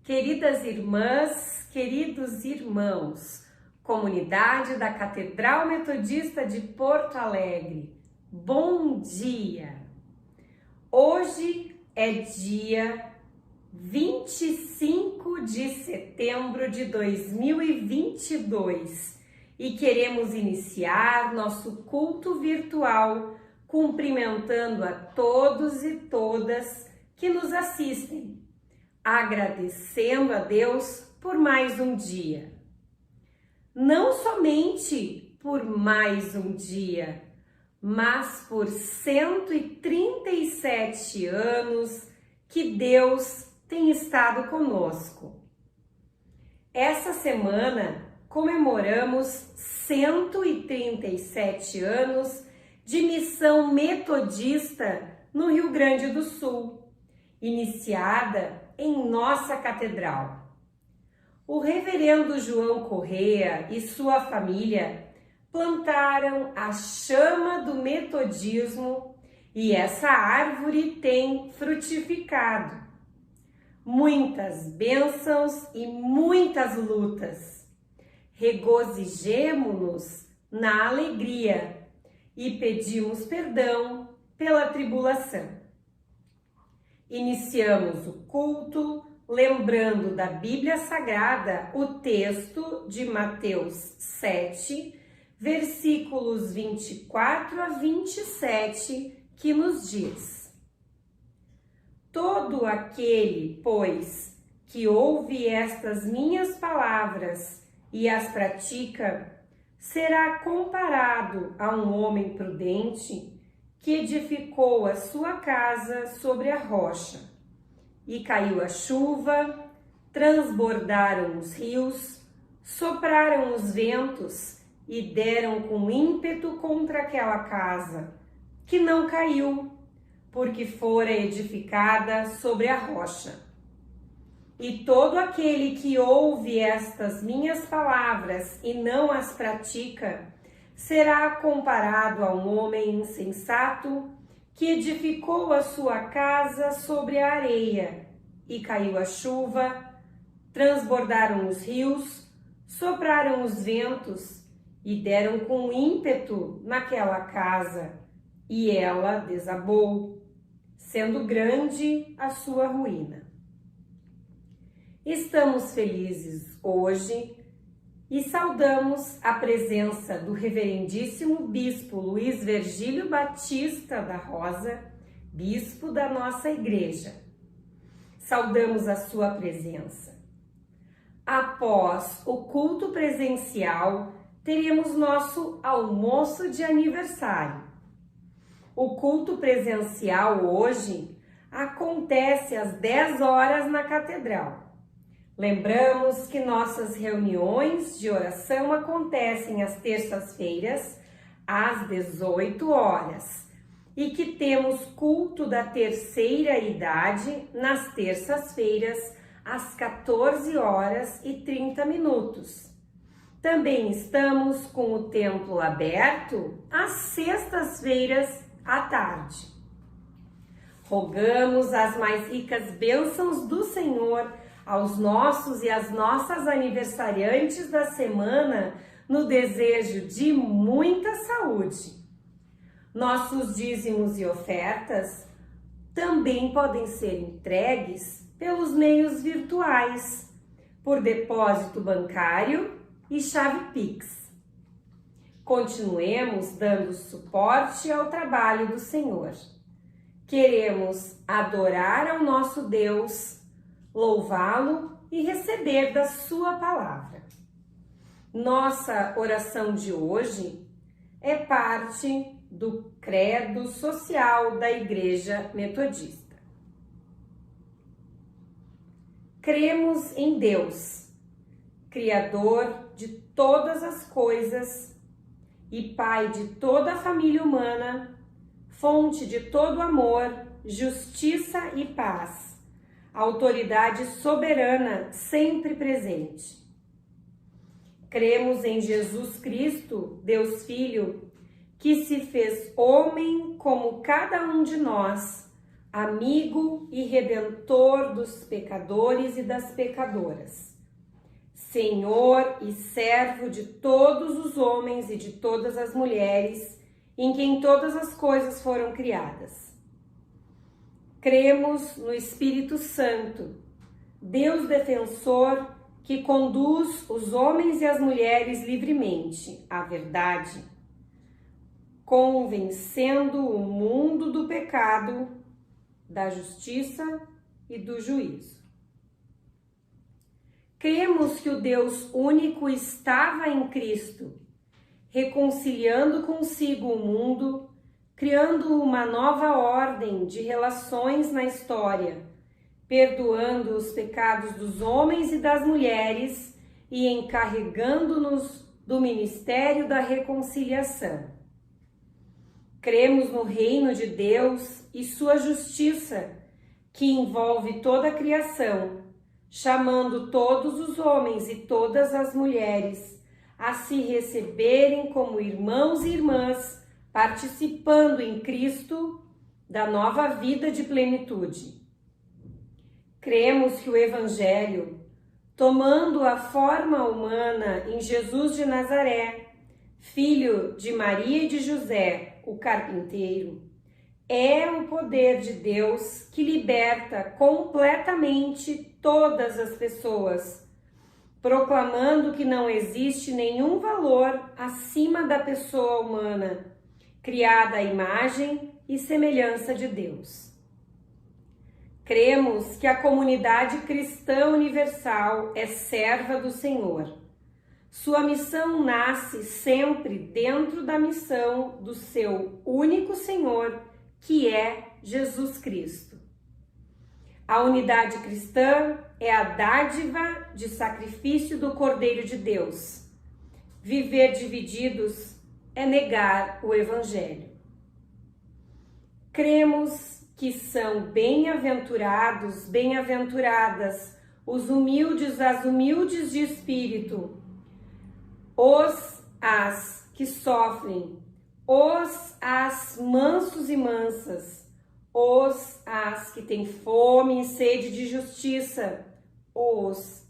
Queridas irmãs, queridos irmãos, comunidade da Catedral Metodista de Porto Alegre, bom dia! Hoje é dia 25 de setembro de 2022 e queremos iniciar nosso culto virtual cumprimentando a todos e todas que nos assistem, agradecendo a Deus por mais um dia. Não somente por mais um dia, mas por 137 anos que Deus tem estado conosco. Essa semana comemoramos 137 anos de missão metodista no Rio Grande do Sul, iniciada em nossa catedral. O reverendo João Correia e sua família plantaram a chama do metodismo e essa árvore tem frutificado. Muitas bênçãos e muitas lutas. Regozijemo-nos na alegria e pedimos perdão pela tribulação. Iniciamos o culto lembrando da Bíblia Sagrada o texto de Mateus 7, versículos 24 a 27, que nos diz: Todo aquele, pois, que ouve estas minhas palavras e as pratica, será comparado a um homem prudente que edificou a sua casa sobre a rocha. E caiu a chuva, transbordaram os rios, sopraram os ventos e deram com ímpeto contra aquela casa, que não caiu, porque fora edificada sobre a rocha. E todo aquele que ouve estas minhas palavras e não as pratica, será comparado a um homem insensato que edificou a sua casa sobre a areia, e caiu a chuva, transbordaram os rios, sopraram os ventos e deram com ímpeto naquela casa, e ela desabou, sendo grande a sua ruína. Estamos felizes hoje e saudamos a presença do reverendíssimo bispo Luiz Virgílio Batista da Rosa, bispo da nossa igreja. Saudamos a sua presença. Após o culto presencial, teremos nosso almoço de aniversário. O culto presencial hoje acontece às 10 horas na catedral. Lembramos que nossas reuniões de oração acontecem às terças-feiras, às 18 horas, e que temos culto da terceira idade nas terças-feiras, às 14 horas e 30 minutos. Também estamos com o templo aberto às sextas-feiras à tarde. Rogamos as mais ricas bênçãos do Senhor aos nossos e às nossas aniversariantes da semana, no desejo de muita saúde. Nossos dízimos e ofertas também podem ser entregues pelos meios virtuais, por depósito bancário e chave Pix. Continuemos dando suporte ao trabalho do Senhor. Queremos adorar ao nosso Deus, louvá-lo e receber da sua palavra. Nossa oração de hoje é parte do credo social da Igreja Metodista. Cremos em Deus, Criador de todas as coisas e Pai de toda a família humana, fonte de todo amor, justiça e paz, autoridade soberana sempre presente. Cremos em Jesus Cristo, Deus Filho, que se fez homem como cada um de nós, amigo e redentor dos pecadores e das pecadoras, Senhor e servo de todos os homens e de todas as mulheres, em quem todas as coisas foram criadas. Cremos no Espírito Santo, Deus defensor, que conduz os homens e as mulheres livremente à verdade, convencendo o mundo do pecado, da justiça e do juízo. Cremos que o Deus único estava em Cristo, reconciliando consigo o mundo, criando uma nova ordem de relações na história, perdoando os pecados dos homens e das mulheres e encarregando-nos do ministério da reconciliação. Cremos no reino de Deus e sua justiça, que envolve toda a criação, chamando todos os homens e todas as mulheres a se receberem como irmãos e irmãs, participando em Cristo da nova vida de plenitude. Cremos que o Evangelho, tomando a forma humana em Jesus de Nazaré, filho de Maria e de José, o carpinteiro, é o poder de Deus que liberta completamente todas as pessoas, proclamando que não existe nenhum valor acima da pessoa humana, criada à imagem e semelhança de Deus. Cremos que a comunidade cristã universal é serva do Senhor. Sua missão nasce sempre dentro da missão do seu único Senhor, que é Jesus Cristo. A unidade cristã é a dádiva de sacrifício do Cordeiro de Deus. Viver divididos é negar o Evangelho. Cremos que são bem-aventurados, bem-aventuradas, os humildes, as humildes de espírito, as que sofrem, as mansos e mansas, as que têm fome e sede de justiça,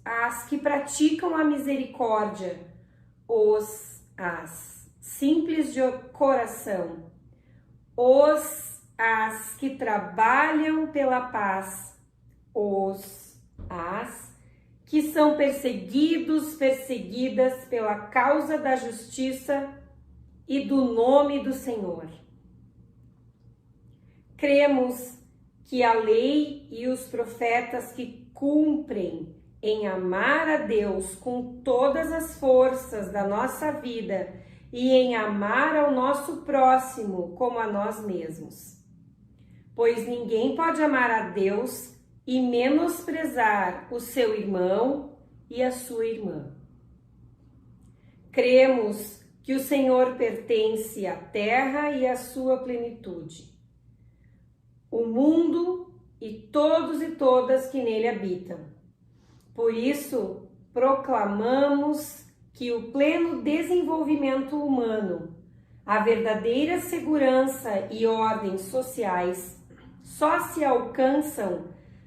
as que praticam a misericórdia, as simples de coração, as que trabalham pela paz, as que são perseguidas pela causa da justiça e do nome do Senhor. Cremos que a lei e os profetas que cumprem em amar a Deus com todas as forças da nossa vida e em amar ao nosso próximo como a nós mesmos. Pois ninguém pode amar a Deus e menosprezar o seu irmão e a sua irmã. Cremos que o Senhor pertence à terra e à sua plenitude, o mundo e todos e todas que nele habitam. Por isso, proclamamos que o pleno desenvolvimento humano, a verdadeira segurança e ordem sociais só se alcançam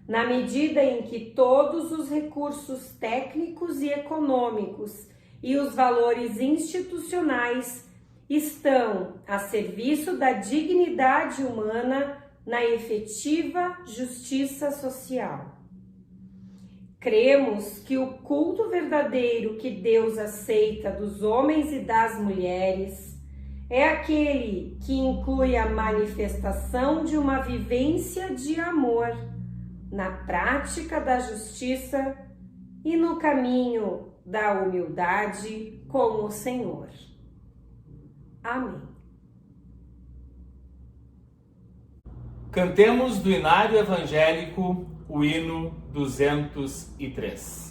na medida em que todos os recursos técnicos e econômicos e os valores institucionais estão a serviço da dignidade humana na efetiva justiça social. Cremos que o culto verdadeiro que Deus aceita dos homens e das mulheres é aquele que inclui a manifestação de uma vivência de amor na prática da justiça e no caminho da humildade com o Senhor. Amém. Cantemos do Inário Evangélico o hino 203.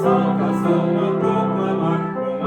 Salvação a proclamar com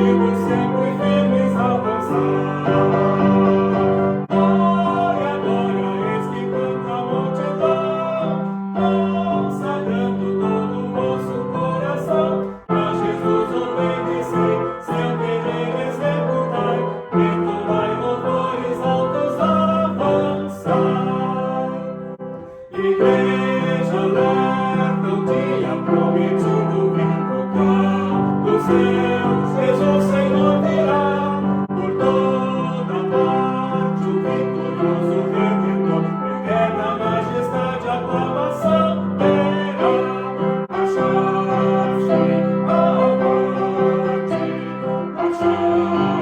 Unimos sempre firmes a avançar. Glória, glória, eis que canta a multidão, consagrando todo o vosso coração. A Jesus obedecei, seu querer executai, entoai louvores altos avançai. Igreja alerta, o dia prometido vem, o qual dos céus Jesus Senhor virá. Por toda parte o vitorioso Redentor, eterna majestade, aclamação terá. Achar-se avante, achar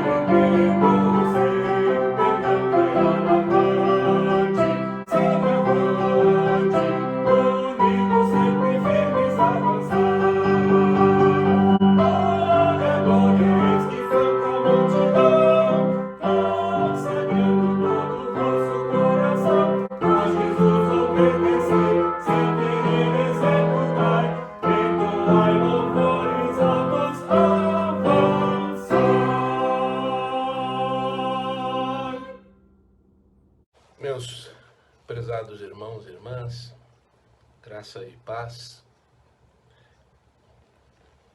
erguendo sempre, não terá avante, siga avante, unidos sempre firmes a avançar. Glória, glória, eis que canta a multidão, consagrando todo o vosso coração. A Jesus obedecei, sem querer executai, entoai louvores altos avançai. Meus prezados irmãos e irmãs, graça e paz,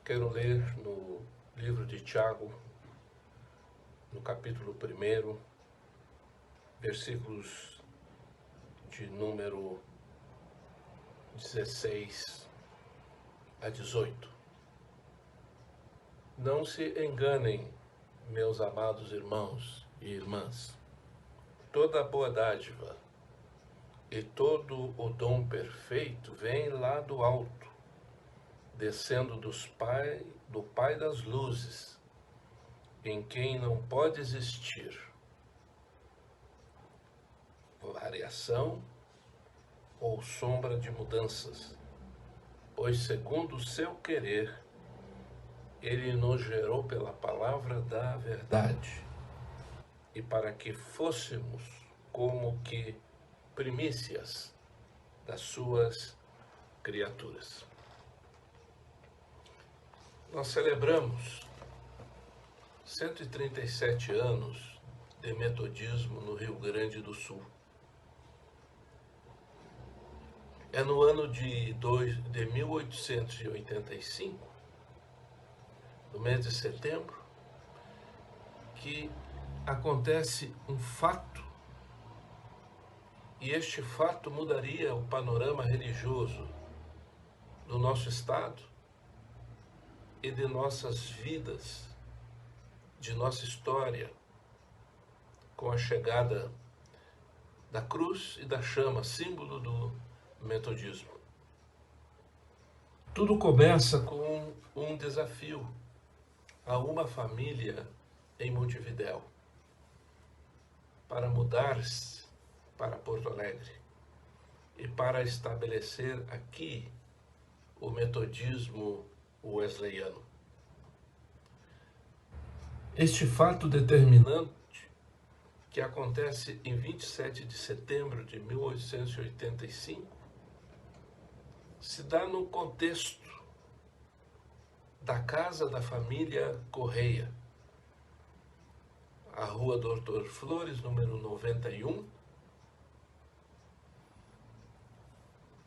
quero ler no livro de Tiago, no capítulo 1, versículos de número 16 a 18. Não se enganem, meus amados irmãos e irmãs. Toda boa dádiva e todo o dom perfeito vem lá do alto, descendo do Pai das luzes, em quem não pode existir variação ou sombra de mudanças, pois segundo o seu querer, ele nos gerou pela palavra da verdade, e para que fôssemos como que primícias das suas criaturas. Nós celebramos 137 anos de metodismo no Rio Grande do Sul. É no ano de 1885, no mês de setembro, que acontece um fato, e este fato mudaria o panorama religioso do nosso estado e de nossas vidas, de nossa história, com a chegada da cruz e da chama, símbolo do metodismo. Tudo começa com um desafio a uma família em Montevidéu para mudar-se para Porto Alegre e para estabelecer aqui o metodismo wesleyano. Este fato determinante, que acontece em 27 de setembro de 1885, se dá no contexto da casa da família Correia, a Rua Doutor Flores, número 91,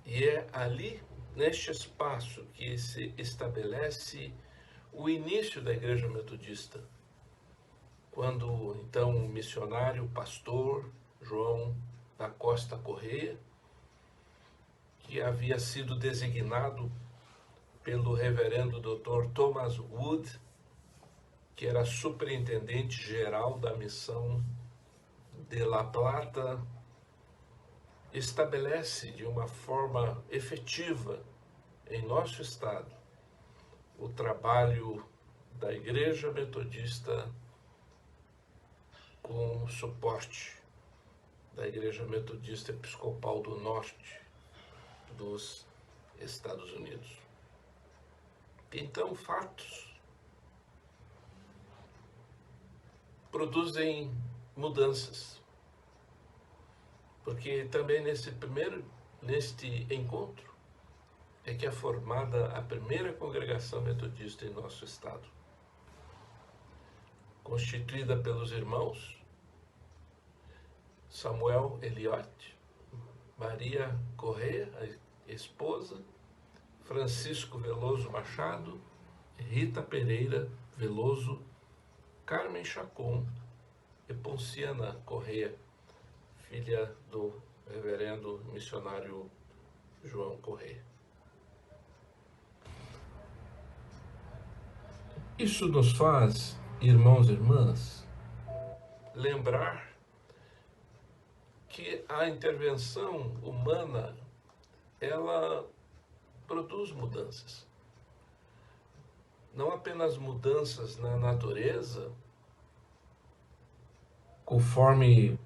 e é ali, neste espaço, que se estabelece o início da Igreja Metodista, quando então o missionário, pastor João da Costa Correia, que havia sido designado pelo reverendo Dr. Thomas Wood, que era superintendente geral da missão de La Plata, estabelece de uma forma efetiva em nosso estado o trabalho da Igreja Metodista com suporte da Igreja Metodista Episcopal do Norte dos Estados Unidos. Então, fatos produzem mudanças, porque também neste encontro é que é formada a primeira congregação metodista em nosso estado. constituída pelos irmãos Samuel Eliotti, Maria Corrêa, a esposa, Francisco Veloso Machado, Rita Pereira Veloso, Carmen Chacon e Ponciana Corrêa, filha do reverendo missionário João Corrêa. Isso nos faz, irmãos e irmãs, lembrar que a intervenção humana, ela produz mudanças. Não apenas mudanças na natureza, conforme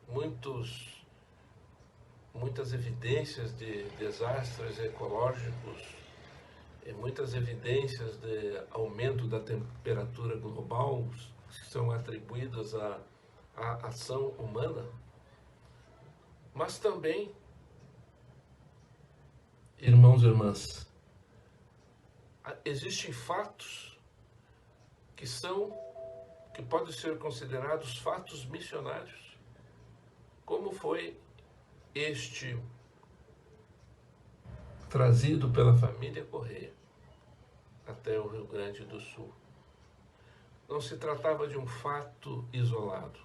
muitas evidências de desastres ecológicos e muitas evidências de aumento da temperatura global que são atribuídas à ação humana, mas também, irmãos e irmãs, existem fatos que podem ser considerados fatos missionários, como foi este trazido pela família Corrêa até o Rio Grande do Sul. Não se tratava de um fato isolado.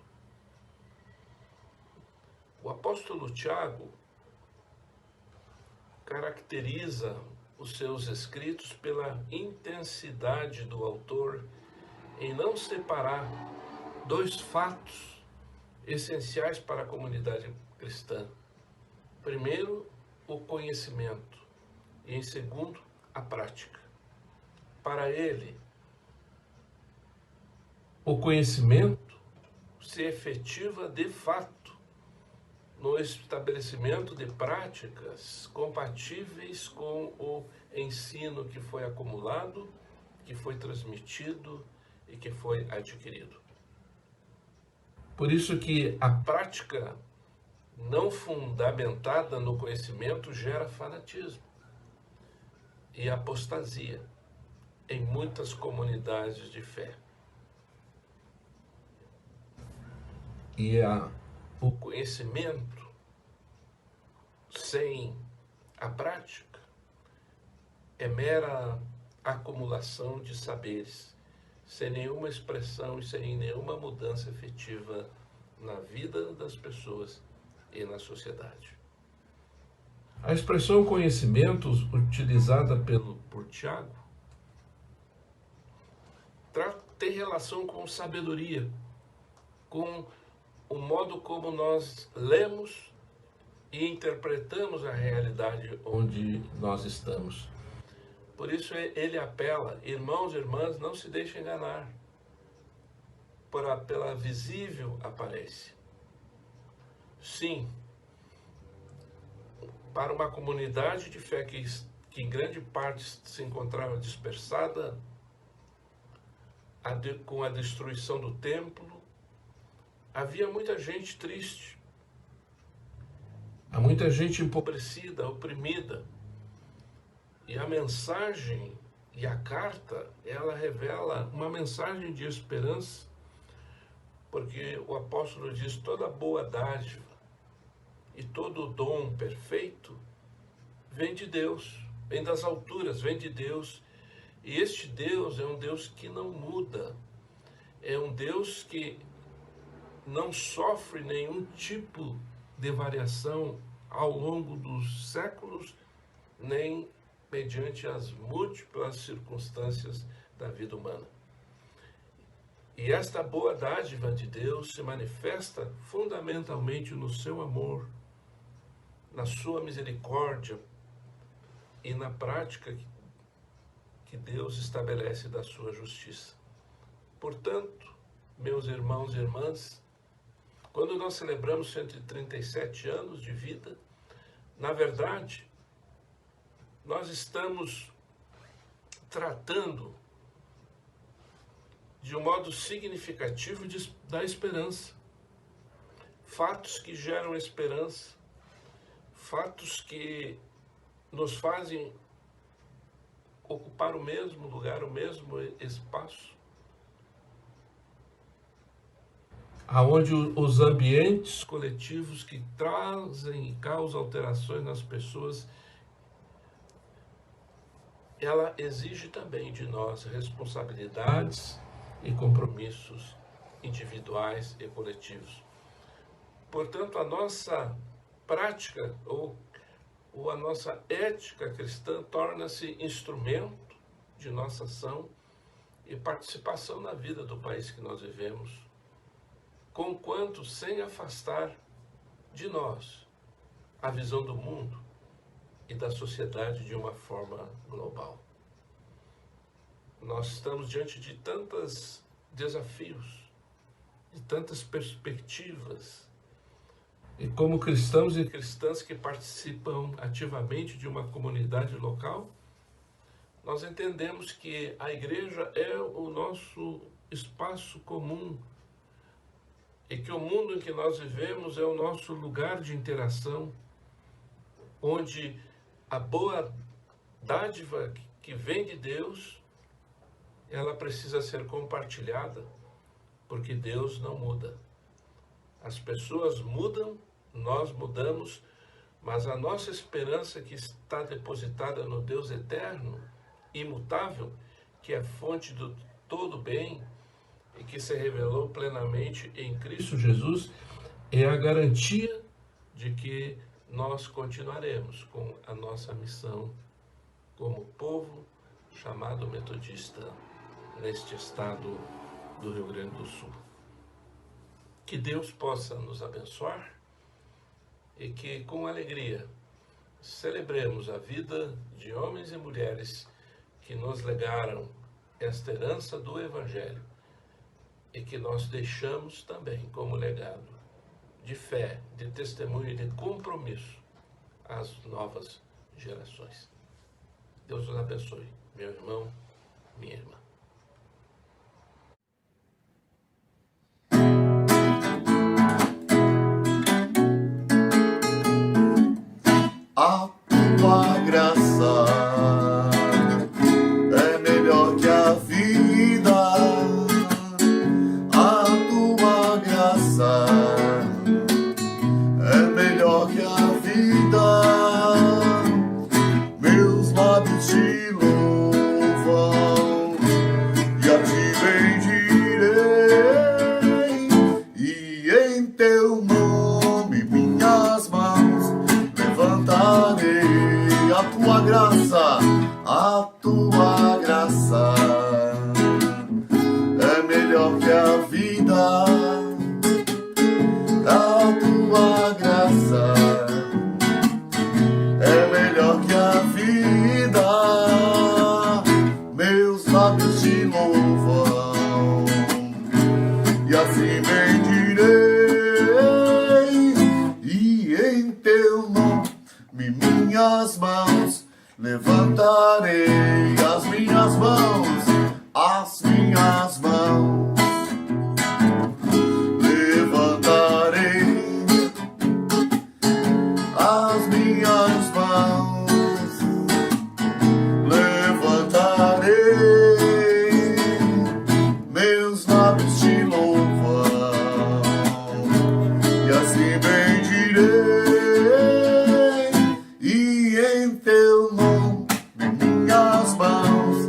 O apóstolo Tiago caracteriza os seus escritos pela intensidade do autor em não separar dois fatos essenciais para a comunidade cristã. Primeiro, o conhecimento e, em segundo, a prática. Para ele, o conhecimento se efetiva de fato no estabelecimento de práticas compatíveis com o ensino que foi acumulado, que foi transmitido e que foi adquirido. Por isso que a prática não fundamentada no conhecimento gera fanatismo e apostasia em muitas comunidades de fé. E o conhecimento sem a prática é mera acumulação de saberes, sem nenhuma expressão e sem nenhuma mudança efetiva na vida das pessoas e na sociedade. A expressão conhecimento, utilizada por Tiago, tem relação com sabedoria, com o modo como nós lemos e interpretamos a realidade onde nós estamos. Por isso ele apela, irmãos e irmãs, não se deixem enganar pela visível aparência. Sim, para uma comunidade de fé que em grande parte se encontrava dispersada, com a destruição do templo, havia muita gente triste, há muita gente empobrecida, oprimida. E a mensagem e a carta, ela revela uma mensagem de esperança, porque o apóstolo diz: toda boa dádiva e todo dom perfeito vem de Deus, vem das alturas, vem de Deus. E este Deus é um Deus que não muda, é um Deus que não sofre nenhum tipo de variação ao longo dos séculos, nem mediante as múltiplas circunstâncias da vida humana. E esta boa dádiva de Deus se manifesta fundamentalmente no seu amor, na sua misericórdia e na prática que Deus estabelece da sua justiça. Portanto, meus irmãos e irmãs, quando nós celebramos 137 anos de vida, na verdade, nós estamos tratando de um modo significativo da esperança. Fatos que geram esperança, fatos que nos fazem ocupar o mesmo lugar, o mesmo espaço, aonde os ambientes coletivos que trazem e causam alterações nas pessoas, ela exige também de nós responsabilidades e compromissos individuais e coletivos. Portanto, a nossa prática ou a nossa ética cristã torna-se instrumento de nossa ação e participação na vida do país que nós vivemos, conquanto sem afastar de nós a visão do mundo e da sociedade de uma forma global. Nós estamos diante de tantos desafios, de tantas perspectivas, e como cristãos e cristãs que participam ativamente de uma comunidade local, nós entendemos que a igreja é o nosso espaço comum e que o mundo em que nós vivemos é o nosso lugar de interação, onde a boa dádiva que vem de Deus, ela precisa ser compartilhada, porque Deus não muda. As pessoas mudam, nós mudamos, mas a nossa esperança que está depositada no Deus eterno, imutável, que é fonte do todo bem e que se revelou plenamente em Cristo Jesus, é a garantia de que nós continuaremos com a nossa missão como povo chamado metodista neste estado do Rio Grande do Sul. Que Deus possa nos abençoar e que, com alegria, celebremos a vida de homens e mulheres que nos legaram esta herança do Evangelho e que nós deixamos também como legado de fé, de testemunho e de compromisso às novas gerações. Deus nos abençoe, meu irmão, minha irmã. A tua graça é melhor que a vida. A tua graça é melhor que a vida. Meus lábios te louvam e a ti bendirei, e em teu nome minhas mãos levantarei. A tua graça é melhor que a vida. A tua graça é melhor que a vida. Meus lábios te louvam e assim bendirei, e em teu nome minhas mãos levantarei. As minhas mãos levantarei. As minhas mãos levantarei. Meus lábios te louvam e assim bendirei, e em teu nome minhas mãos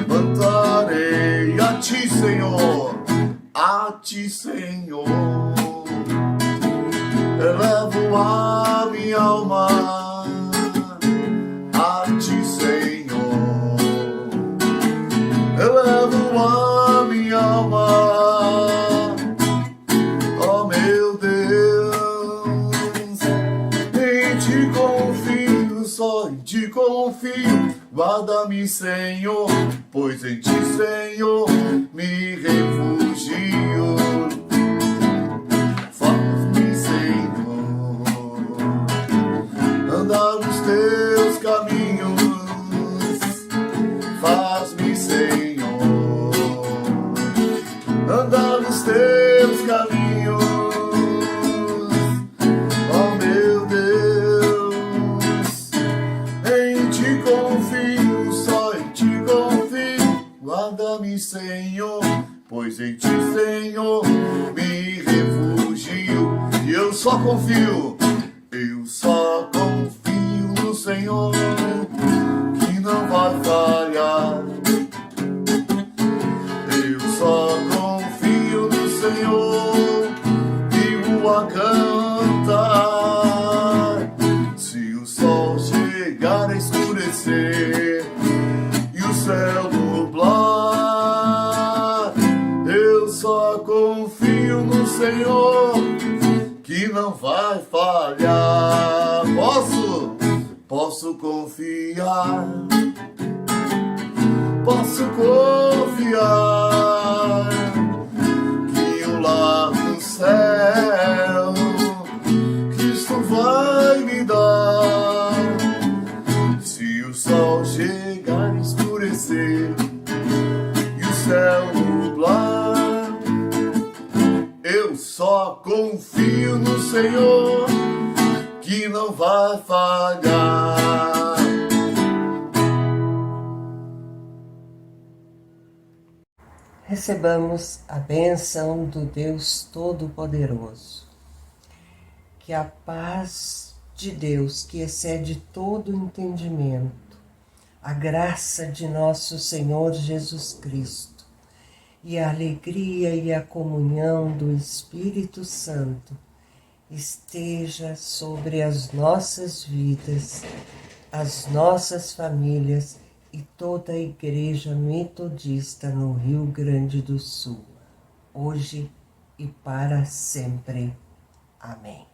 levantarei. A ti, Senhor, a ti, Senhor, elevo a minha alma. A ti, Senhor, elevo a minha alma. Oh, meu Deus, em ti confio, só em ti confio. Guarda-me, Senhor, pois em ti, Senhor, me refugio. Faz-me, Senhor, andar nos teus caminhos. Faz-me, Senhor, andar nos teus caminhos. Oh, meu Deus, em ti confio, só em ti confio. Guarda-me, Senhor, pois em ti Ti, Senhor, me refugio. E eu só confio no Senhor, que não vai falhar. Eu só confio no Senhor, vivo a cantar. Se o sol chegar a escurecer e o céu nublar, eu só confio no Senhor, que não vai falhar. Posso confiar, posso confiar, que o lar no céu Cristo vai me dar. Se o sol chegar a escurecer e o céu nublar, eu só confio no Senhor, que não vai falhar. Recebamos a bênção do Deus Todo-Poderoso. Que a paz de Deus, que excede todo entendimento, a graça de nosso Senhor Jesus Cristo e a alegria e a comunhão do Espírito Santo esteja sobre as nossas vidas, as nossas famílias e toda a Igreja Metodista no Rio Grande do Sul, hoje e para sempre. Amém.